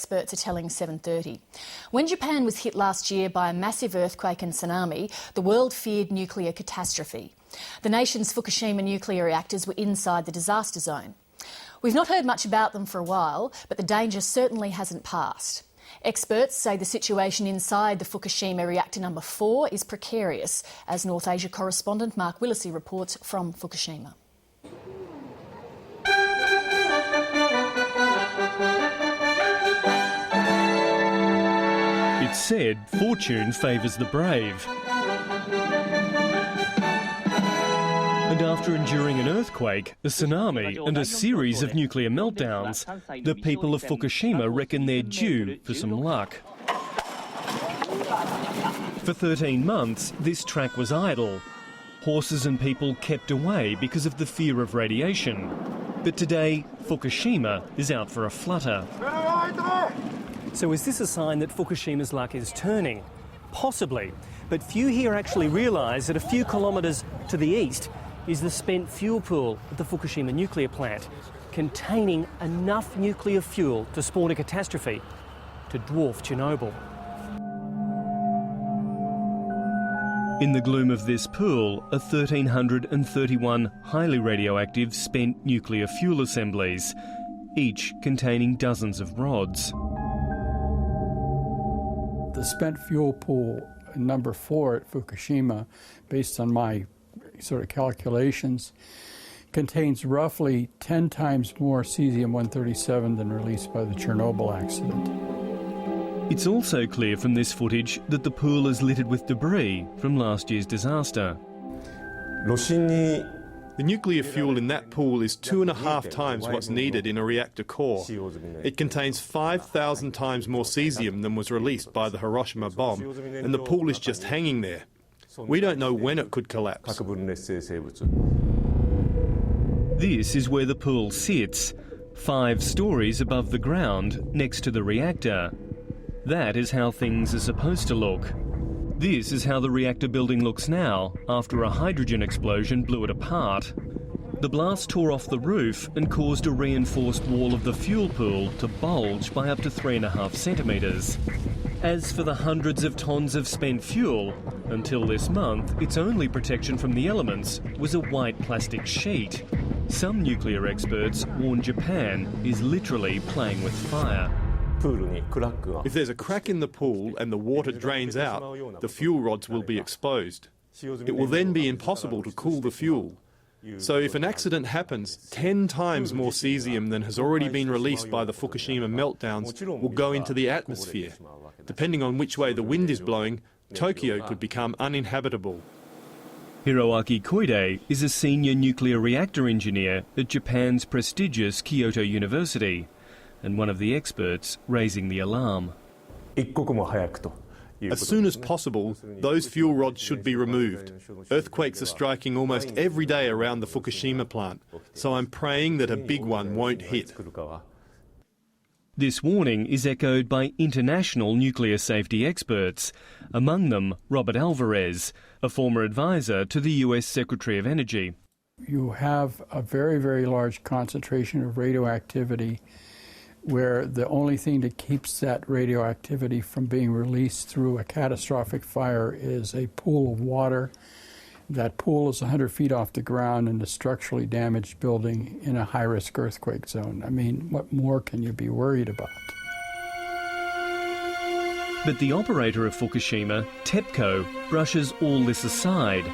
experts are telling 7:30. When Japan was hit last year by a massive earthquake and tsunami, the world feared nuclear catastrophe. The nation's Fukushima nuclear reactors were inside the disaster zone. We've not heard much about them for a while, but the danger certainly hasn't passed. Experts say the situation inside the Fukushima reactor number 4 is precarious, as North Asia correspondent Mark Willacy reports from Fukushima. It's said fortune favours the brave. And after enduring an earthquake, a tsunami and a series of nuclear meltdowns, the people of Fukushima reckon they're due for some luck. For 13 months, this track was idle. Horses and people kept away because of the fear of radiation. But today, Fukushima is out for a flutter. So is this a sign that Fukushima's luck is turning? Possibly. But few here actually realise that a few kilometres to the east is the spent fuel pool at the Fukushima nuclear plant, containing enough nuclear fuel to spawn a catastrophe to dwarf Chernobyl. In the gloom of this pool are 1,331 highly radioactive spent nuclear fuel assemblies, each containing dozens of rods. The spent fuel pool number 4 at Fukushima, based on my sort of calculations, contains roughly 10 times more cesium-137 than released by the Chernobyl accident. It's also clear from this footage that the pool is littered with debris from last year's disaster. The nuclear fuel in that pool is 2.5 times what's needed in a reactor core. It contains 5,000 times more cesium than was released by the Hiroshima bomb, and the pool is just hanging there. We don't know when it could collapse. This is where the pool sits, 5 stories above the ground next to the reactor. That is how things are supposed to look. This is how the reactor building looks now, after a hydrogen explosion blew it apart. The blast tore off the roof and caused a reinforced wall of the fuel pool to bulge by up to 3.5 centimetres. As for the hundreds of tonnes of spent fuel, until this month, its only protection from the elements was a white plastic sheet. Some nuclear experts warn Japan is literally playing with fire. If there's a crack in the pool and the water drains out, the fuel rods will be exposed. It will then be impossible to cool the fuel. So if an accident happens, 10 times more cesium than has already been released by the Fukushima meltdowns will go into the atmosphere. Depending on which way the wind is blowing, Tokyo could become uninhabitable. Hiroaki Koide is a senior nuclear reactor engineer at Japan's prestigious Kyoto University, and one of the experts raising the alarm. As soon as possible, those fuel rods should be removed. Earthquakes are striking almost every day around the Fukushima plant, so I'm praying that a big one won't hit. This warning is echoed by international nuclear safety experts, among them Robert Alvarez, a former advisor to the US Secretary of Energy. You have a very, very large concentration of radioactivity where the only thing that keeps that radioactivity from being released through a catastrophic fire is a pool of water. That pool is 100 feet off the ground in a structurally damaged building in a high-risk earthquake zone. I mean, what more can you be worried about? But the operator of Fukushima, TEPCO, brushes all this aside,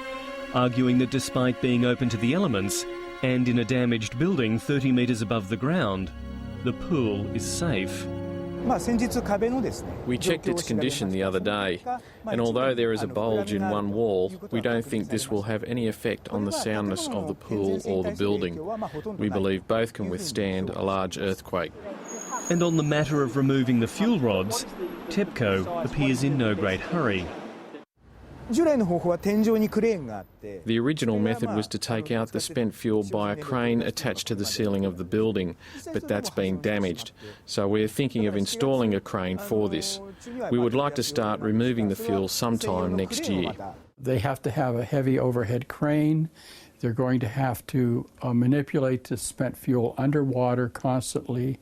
arguing that despite being open to the elements and in a damaged building 30 metres above the ground, the pool is safe. We checked its condition the other day, and although there is a bulge in one wall, we don't think this will have any effect on the soundness of the pool or the building. We believe both can withstand a large earthquake. And on the matter of removing the fuel rods, TEPCO appears in no great hurry. The original method was to take out the spent fuel by a crane attached to the ceiling of the building, but that's been damaged. So we're thinking of installing a crane for this. We would like to start removing the fuel sometime next year. They have to have a heavy overhead crane. They're going to have to manipulate the spent fuel underwater constantly,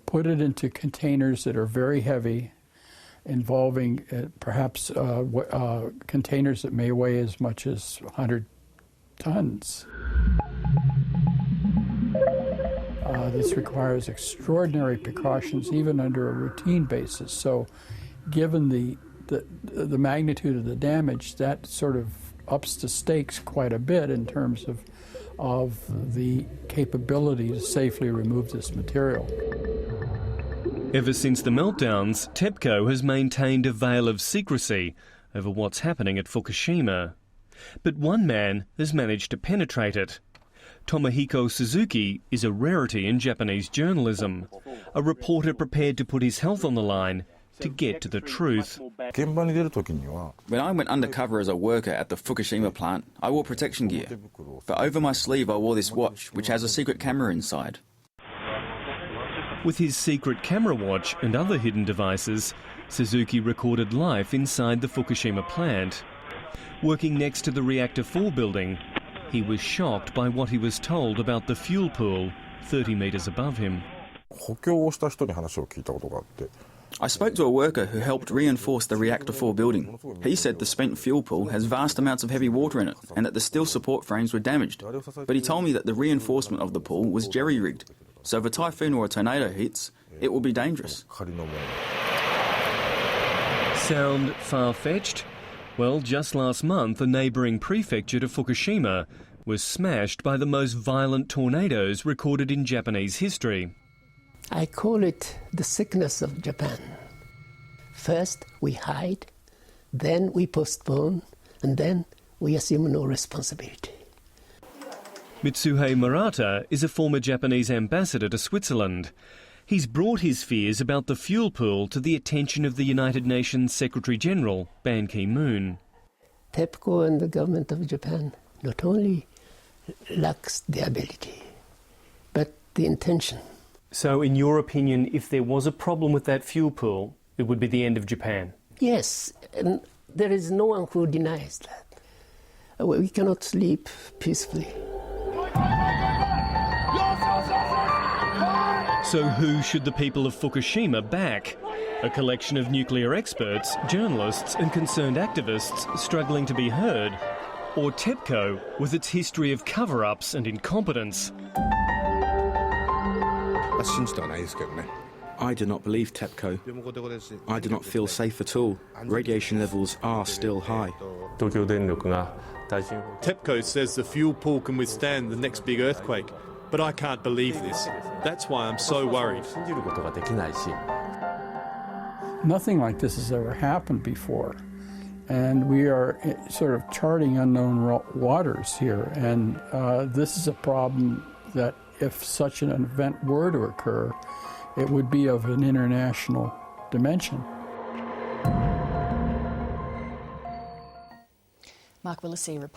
put it into containers that are very heavy, involving perhaps containers that may weigh as much as 100 tons. This requires extraordinary precautions, even under a routine basis. So, given the magnitude of the damage, that sort of ups the stakes quite a bit in terms of the capability to safely remove this material. Ever since the meltdowns, TEPCO has maintained a veil of secrecy over what's happening at Fukushima. But one man has managed to penetrate it. Tomohiko Suzuki is a rarity in Japanese journalism, a reporter prepared to put his health on the line to get to the truth. When I went undercover as a worker at the Fukushima plant, I wore protection gear. But over my sleeve I wore this watch, which has a secret camera inside. With his secret camera watch and other hidden devices, Suzuki recorded life inside the Fukushima plant. Working next to the Reactor 4 building, he was shocked by what he was told about the fuel pool 30 metres above him. I spoke to a worker who helped reinforce the Reactor 4 building. He said the spent fuel pool has vast amounts of heavy water in it and that the steel support frames were damaged. But he told me that the reinforcement of the pool was jerry-rigged, so if a typhoon or a tornado hits, it will be dangerous. Sound far-fetched? Well, just last month, a neighbouring prefecture to Fukushima was smashed by the most violent tornadoes recorded in Japanese history. I call it the sickness of Japan. First we hide, then we postpone, and then we assume no responsibility. Misuhei Murata is a former Japanese ambassador to Switzerland. He's brought his fears about the fuel pool to the attention of the United Nations Secretary-General, Ban Ki-moon. TEPCO and the government of Japan not only lacks the ability, but the intention. So, in your opinion, if there was a problem with that fuel pool, it would be the end of Japan? Yes, and there is no one who denies that. We cannot sleep peacefully. So who should the people of Fukushima back? A collection of nuclear experts, journalists and concerned activists struggling to be heard? Or TEPCO with its history of cover-ups and incompetence? I do not believe TEPCO. I do not feel safe at all. Radiation levels are still high. TEPCO says the fuel pool can withstand the next big earthquake, but I can't believe this. That's why I'm so worried. Nothing like this has ever happened before. And we are sort of charting unknown waters here. And this is a problem that if such an event were to occur, it would be of an international dimension. Mark Willacy reports.